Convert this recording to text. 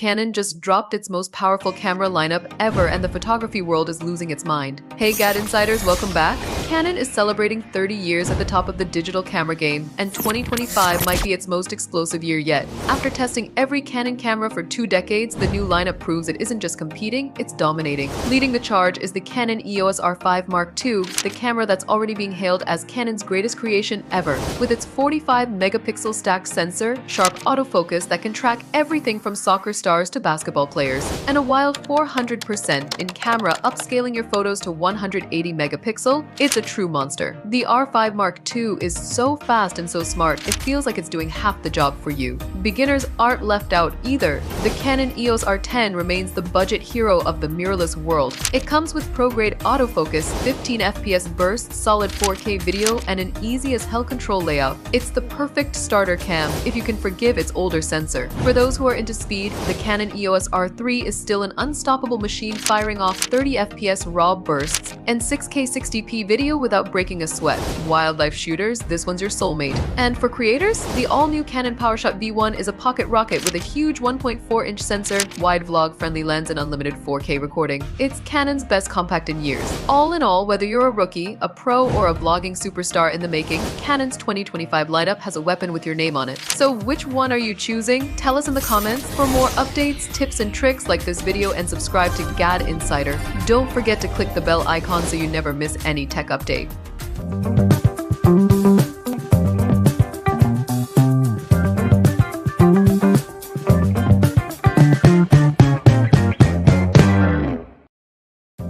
Canon just dropped its most powerful camera lineup ever and the photography world is losing its mind. Hey GadInsiders, welcome back. Canon is celebrating 30 years at the top of the digital camera game, and 2025 might be its most explosive year yet. After testing every Canon camera for 2 decades, the new lineup proves it isn't just competing, it's dominating. Leading the charge is the Canon EOS R5 Mark II, the camera that's already being hailed as Canon's greatest creation ever. With its 45-megapixel stacked sensor, sharp autofocus that can track everything from soccer stars to basketball players, and a wild 400% in camera upscaling your photos to 180 megapixel, it's a true monster. The R5 Mark II is so fast and so smart, it feels like it's doing half the job for you. Beginners aren't left out either. The Canon EOS R10 remains the budget hero of the mirrorless world. It comes with pro-grade autofocus, 15 FPS bursts, solid 4K video, and an easy-as-hell control layout. It's the perfect starter cam if you can forgive its older sensor. For those who are into speed, the Canon EOS R3 is still an unstoppable machine, firing off 30 FPS raw bursts and 6K 60p video without breaking a sweat. Wildlife shooters, this one's your soulmate. And for creators, the all-new Canon PowerShot V1 is a pocket rocket with a huge 1.4-inch sensor, wide vlog-friendly lens, and unlimited 4K recording. It's Canon's best compact in years. All in all, whether you're a rookie, a pro, or a vlogging superstar in the making, Canon's 2025 lineup has a weapon with your name on it. So which one are you choosing? Tell us in the comments. For more updates, tips, and tricks, like this video and subscribe to GadInsider. Don't forget to click the bell icon so you never miss any tech update.